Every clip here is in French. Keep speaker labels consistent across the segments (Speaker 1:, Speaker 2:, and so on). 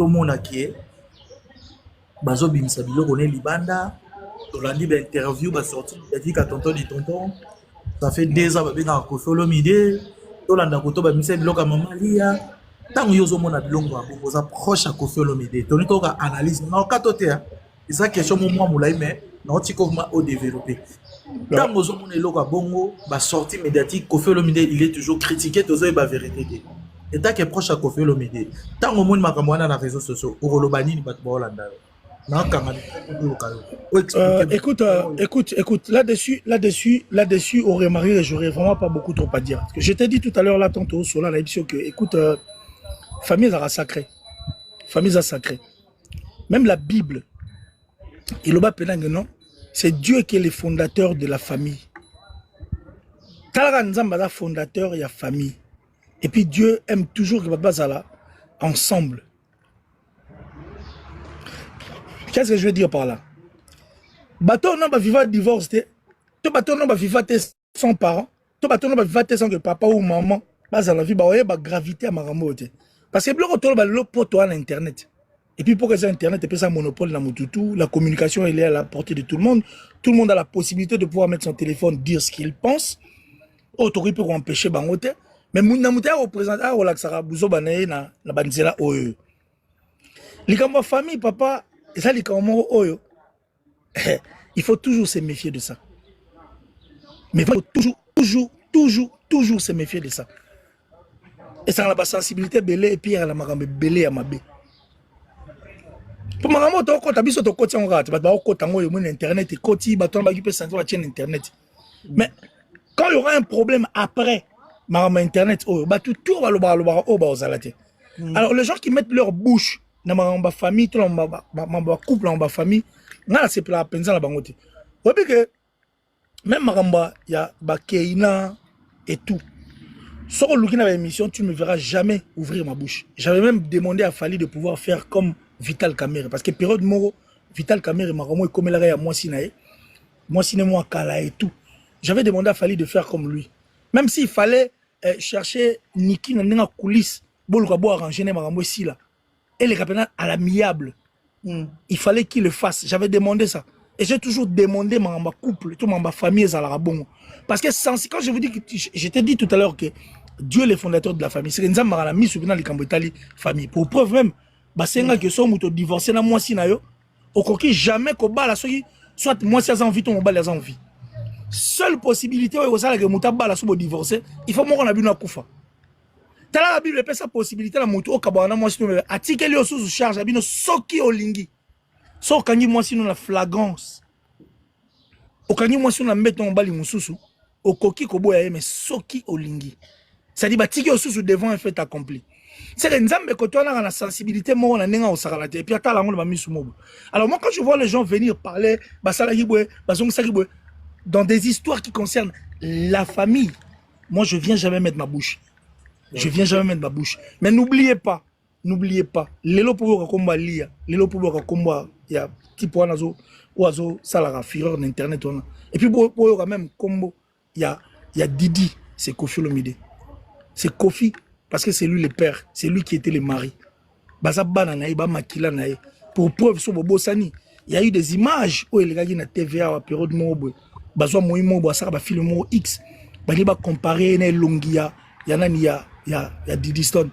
Speaker 1: tout le monde a qui est bazo bimisa biloko ne libanda tolandi ba interview ba sorti dit ka tonton di tonton ça fait 2 ans ba benga ko solo mide tolanda ko to ba bimisa biloko mama lia tango yozo mona bilongo ba boza proche à Koffi Olomide toni to ka analyse na ka to te c'est ça question moi moulay mais na otiko ma au développer tango zo mona eloko bongo ba sortie médiatique Koffi Olomide il est toujours critiqué tozo ba vérité et tant que proche à Koffi Olomide tango mona makambo na réseaux sociaux orolobani ni bato ba Holanda.
Speaker 2: Écoute, là-dessus, au remarié, j'aurais vraiment pas beaucoup trop à dire. Parce que je t'ai dit tout à l'heure, là, tantôt, sur la émission, que, écoute, famille est sacrée. Famille est sacrée. Même la Bible, il non, c'est Dieu qui est le fondateur de la famille. Talaga fondateur, il y a famille. Et puis Dieu aime toujours que Babazala ensemble. Qu'est-ce que je veux dire par là? Bateau non va vivre divorcé, tout bateau non va vivre sans parents, tout bateau non va vivre sans que papa ou maman base la vie ba gravité à maramote. Parce que bloc autour le poto à l'internet. Et puis pour que ça internet et puis ça monopole dans Moutoutou, la communication elle est à la portée de tout le monde. Tout le monde a la possibilité de pouvoir mettre son téléphone, dire ce qu'il pense. Autorité pour empêcher bangote. Mais mouna mouta représente à relaxara bouzo banaye na banzela oyo. Likambo famille papa et ça, il faut toujours se méfier de ça. Mais il faut toujours se méfier de ça. Et ça a la sensibilité belé et puis à la marambe belé à ma bé. Pour ma maman, tu as vu ce que tu as dit, tu as internet et tu as dit internet. Mais quand il y aura un problème après, ma internet, tout va le. Alors les gens qui mettent leur bouche dans ma famille, tout ma couple, dans ma famille, c'est pour la peine la bangote. Vous voyez que même maramba, il y a Bakeina et tout. Sur le dans l'émission, tu ne me verras jamais ouvrir ma bouche. J'avais même demandé à Fali de pouvoir faire comme Vital Kamere. Parce que période Moro, Vital Kamere, Maramo et comme il a moi sinae, moi siné moi Kala et tout. J'avais demandé à Fali de faire comme lui. Même s'il fallait chercher Niki dans la coulisse, pour arranger Maramo ici là. Et les capitaines à l'amiable. Il fallait qu'il le fasse. J'avais demandé ça. Et j'ai toujours demandé ma couple, toute ma famille à la bon. Parce que quand je vous dis que je t'ai dit tout à l'heure que Dieu est le fondateur de la famille. C'est que nous avons mis sur la famille. Pour preuve même, c'est que si on divorcé dans moi si na yo, au coquille jamais qu'on bat la soit moi si j'ai envie ton bal les envie. Seule possibilité où ça que muta bala sur divorcer, il faut mourir na bino kufa. Tala la Bible peut sa possibilité la moto au kabana moi si nous article yo sous charge abino soki olingi. So kangi moi si nous la flagrance. Au kangi moi si nous la mettre en bali mususu, au koki kobo ya mais soki olingi. Ça dit batiki au sous devant un fait accompli. C'est que nzambe ko to na sensibilité mo na nenga osakalate et puis atala ngo ba misu mobo. Alors moi quand je vois les gens venir parler basala hibwe, bazongisa hibwe dans des histoires qui concernent la famille, moi je viens jamais mettre ma bouche. Je viens jamais mettre ma bouche. Mais n'oubliez pas, lelo pour combat lia, lelo pour combat il y a petit point nazo oiseau salara fureur d'internet on. Et puis pour quand même combo il y a Didi, c'est Koffi Olomide. C'est Koffi parce que c'est lui le père, c'est lui qui était le mari. Baza banana iba makila nae. Pour preuve sur Bobo Sani, il y a eu des images où il y a na TVA à période mobo. Bazo moimo bo ça ba film X. Bali ba comparer na Longia, il y a Didi Stone.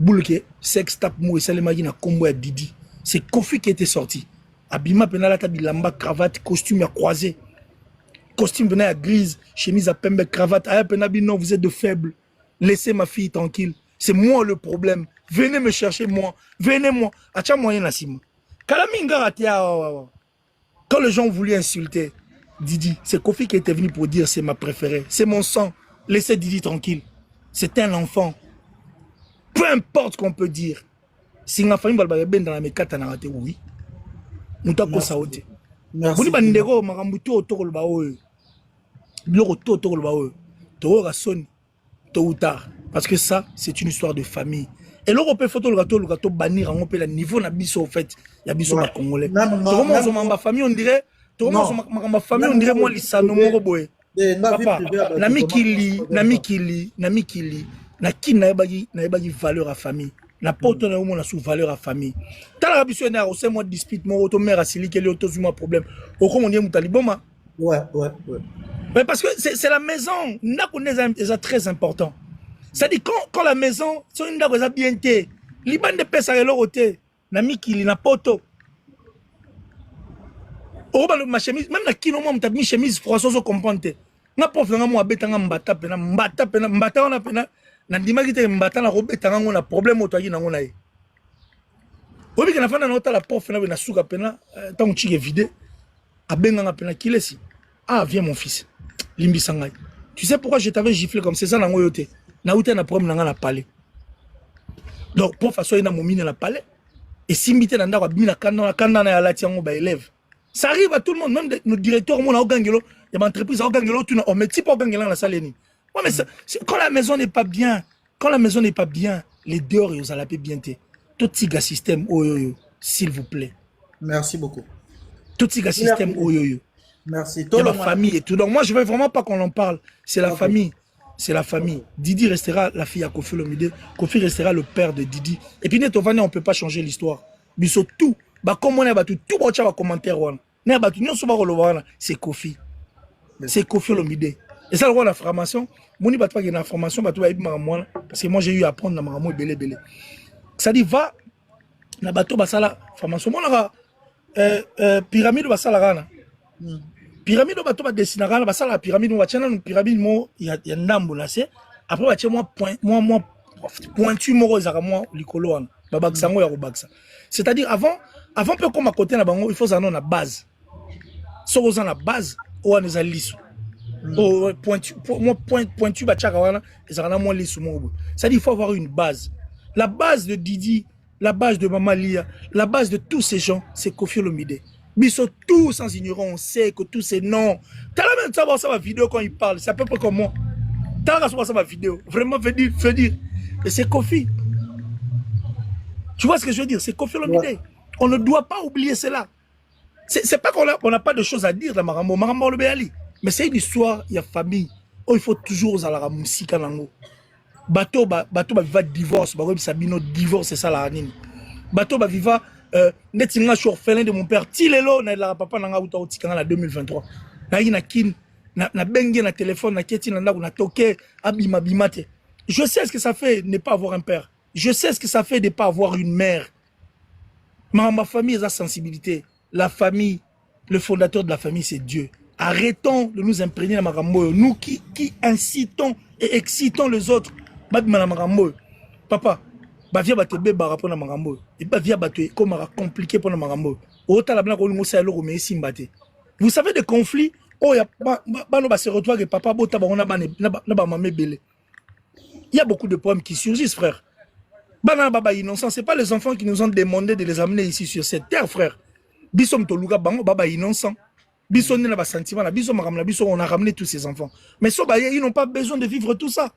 Speaker 2: Boulke, sex tap mou et salemagi na combo à Didi. C'est Koffi qui était sorti. Abima penala tabilamba, cravate, costume à croisé. Costume venait à grise, chemise à pembe, cravate. Ah, penabi, non, vous êtes de faibles. Laissez ma fille tranquille. C'est moi le problème. Venez me chercher, moi. Venez-moi. Acha moyen à Simon. Quand les gens ont voulu insulter Didi, c'est Koffi qui était venu pour dire c'est ma préférée. C'est mon sang. Laissez Didi tranquille. C'est un enfant. Peu importe qu'on peut dire. Si ma famille va bien dans la mécate, oui. Nous t'avons saoté. Merci. Tôt ou tard. Parce que ça, c'est une histoire de famille. Et l'Europe photo le gâteau bannir on peut le niveau na biso au fait. Il y a biso ma congolais. Ma famille on dirait ma famille on dirait moi lisano moko boy. Papa, nami kili, na qui na ebagi valeur à famille. na poto na omona sous valeur à famille tala rabiso na au moi dispute mo auto mère asili quel auto zuma problème au comme on dit mutaliboma
Speaker 1: ouais.
Speaker 2: mais parce que c'est la maison n'a c'est très important. Ça dit quand la maison c'est une ndako bien té liban de pesa le côté na mikili na poto oh ba ma chemise même na kino mo mtabi chemise froissons comprendre na prof nga mo abetanga mbata pena mbata ona pena na ndimaki te mbata na robetanga ngo na problème otoaki nango na ye obi kana fana na otala prof na suka pena tant chike vide abenganga pena kilesi ah viens mon fils limbi sangai tu sais pourquoi je t'avais giflé comme c'est ça nango yote na uta na problème nanga na palais donc prof aso ina momine na palais et simbité na ndako bina kanda na ya lati yango ba élève ça arrive à tout le monde même nos directeurs mon au gangelo il y a entreprise au gangelo tu na on met type au gangelo na salle ni ouais mais quand la maison n'est pas bien les dehors ils allaient bien té tout tiga système oyoyo s'il vous plaît
Speaker 1: merci beaucoup
Speaker 2: tout tiga système oyoyo
Speaker 1: merci
Speaker 2: toute la famille et tout donc moi je veux vraiment pas qu'on en parle c'est la famille. C'est la famille. Didi restera la fille à Kofi Olomide. Kofi restera le père de Didi. Et puis, Netovane, on ne peut pas changer l'histoire. Mais surtout, comme on a tout le commentaire, c'est Kofi. C'est Kofi Olomide. Et ça, la formation, Moni Batwa qui a une formation, parce que moi, j'ai eu à apprendre dans ma belé. Ça dit, va, na bateau, basala, formation. Moi, pyramide, basala, rana. Pyramide bato ba dessinera na basala pyramide ba tiana pyramide mo ya ndambo na se après ba tia moi pointu mo ezaka moi likolo wana ba bakisa ngo ya ko bakisa c'est-à-dire avant peu comme à côté na bango il faut ça na base so oza na base o wana ezali lisu o pointu ba tiaka wana ezaka na mo lisu mo c'est-à-dire il faut avoir une base la base de Didi la base de Mama Lia la base de tous ces gens c'est Kofi Olomide. Biso tous sans ignorant, on sait que tous ces noms. T'as la même savoir ça ma vidéo quand il parle, c'est à peu près comme moi. T'as la savoir ça ma vidéo, vraiment fait dire. Et c'est Kofi. Tu vois ce que je veux dire? C'est Kofi Olomide. Ouais. On ne doit pas oublier cela. C'est pas qu'on n'a pas de choses à dire dans Marambo le Béali. Mais c'est une histoire, il y a famille. Oh, il faut toujours à la musique en ango. Bateau va divorce, Sabino divorce, c'est ça la ranine. Bateau va vivre. Netinga suis orphelin de mon père tilelo na la papa nanga uta otikanga na 2023 na ina kin na bengi na téléphone na keti na ndako na toke abima bimate je sais ce que ça fait de ne pas avoir un père je sais ce que ça fait de ne pas avoir une mère ma famille a sensibilité la famille le fondateur de la famille c'est Dieu arrêtons de nous imprégner dans marambo nous qui incitons et excitons les autres babima marambo papa bavia bato beba rapport na marambo et bavia bato comme compliqué pour na marambo ota la blanc ko ngosa eloko mais simbate vous savez des conflits oh ya bano ba se retrouver que papa bota ba ona na ba mamé belé il y a beaucoup de problèmes qui surgissent frère bana baba innocent c'est pas les enfants qui nous ont demandé de les amener ici sur cette terre frère bisom to luka bango baba innocent biso na ba sentiment na biso makamna biso on a ramené tous ces enfants mais so ba ils n'ont pas besoin de vivre tout ça.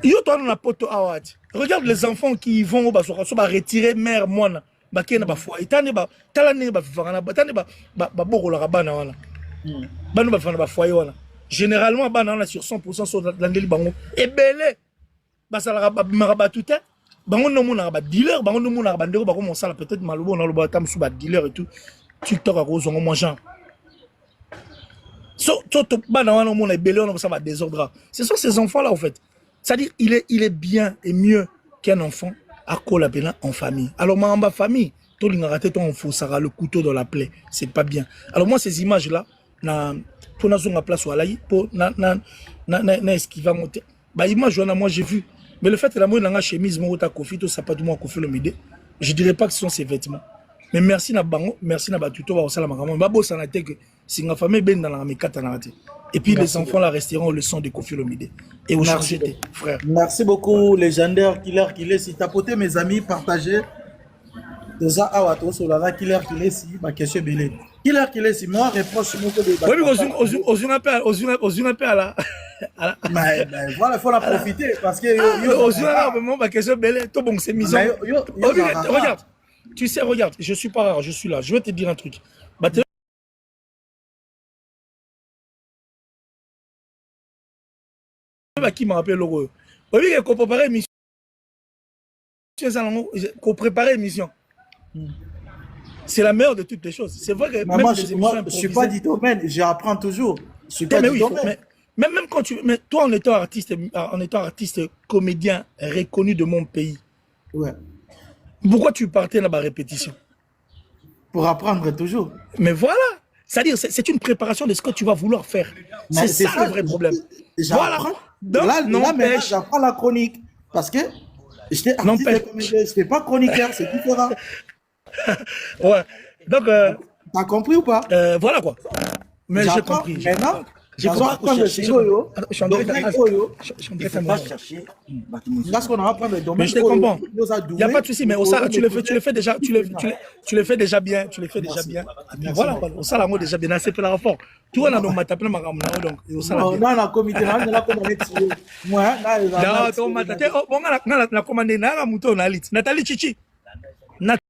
Speaker 2: Yo toi na poto awat. Regarde les enfants qui vont au basoka so ba retirer mère mwana ba kena ba foi itane ba talane ba vivana ba tane ba bokola ka bana wana. Banu ba fana ba foi wana. Généralement bana wana sur 100% sur landeli bango ebele ba sala ba maraba tout est bango no mona ba dealer bango no mona ba ndeko ba ko sala peut-être malubo na loba tam sou ba dealer et tout. TikTok a ko zongo moi genre. So to bana wana mona ebele on ça va désordre. Ce sont ces enfants là en fait. C'est-à-dire, il est bien et mieux qu'un enfant à collaborer en famille. Alors, moi, en bas famille, tout le monde ton enfant, ça a le couteau dans la plaie. C'est pas bien. Alors, moi, ces images-là, pour nous place où pour esquiver monter. Bah, image, moi, j'ai vu. Mais le fait que la moi, dans chemise, moi, ta coffee, tout ça, pas tout le monde coffee le midi. Je dirais pas que ce sont ses vêtements. Mais merci na bango, merci na batuto, ba osala makambo. Ba bossa na teke, si nga famille ben dans la mikata na raté. Et puis merci les enfants là resteront le son de Kofi Olomide. Et au changé, frère.
Speaker 1: Merci beaucoup, légendaire Killer. Si tapoté mes amis, partagez. Déjà, awato sur la Killer, si ma question belé. Killer, si moi reproche mon côté.
Speaker 2: Oui, mais aux appel là.
Speaker 1: Mais voilà, il faut la profiter parce que
Speaker 2: ma question belé, tout bon c'est mis. Regarde. Tu sais, regarde, je suis pas rare, je suis là. Je vais te dire un truc. Qui m'a rappelé l'heureux. Oui, il faut préparer qu'on prépare l'émission. C'est la meilleure de toutes les choses. C'est vrai que
Speaker 1: Mais moi, je suis pas du domaine, j'apprends toujours. Je suis pas du domaine.
Speaker 2: Mais même quand mais toi, en étant artiste, comédien reconnu de mon pays,
Speaker 1: ouais.
Speaker 2: Pourquoi tu partais là-bas répétition?
Speaker 1: Pour apprendre toujours.
Speaker 2: Mais voilà. C'est-à-dire, c'est une préparation de ce que tu vas vouloir faire. C'est ça le vrai problème.
Speaker 1: Voilà. Donc, là, maintenant, j'apprends la chronique. Parce que j'étais artiste de comédien, je n'étais pas chroniqueur, c'est différent.
Speaker 2: Ouais. Donc,
Speaker 1: t'as compris ou pas?
Speaker 2: Voilà quoi. Mais j'ai compris.
Speaker 1: Maintenant, je suis en train de chercher. Parce qu'on va prendre le domaine.
Speaker 2: Mais je te comprends. Il n'y a pas de souci, mais au ça, tu le fais déjà, tu le fais déjà bien. Tu le fais déjà bien. Voilà, au ça, la mot déjà bien. C'est pour la reforme. Tu vois, on m'a tapé ma gamme. Donc, au ça,
Speaker 1: non, la comité, on a commandé. Moi,
Speaker 2: non, on m'a tapé. On a commandé. Nathalie Chichi.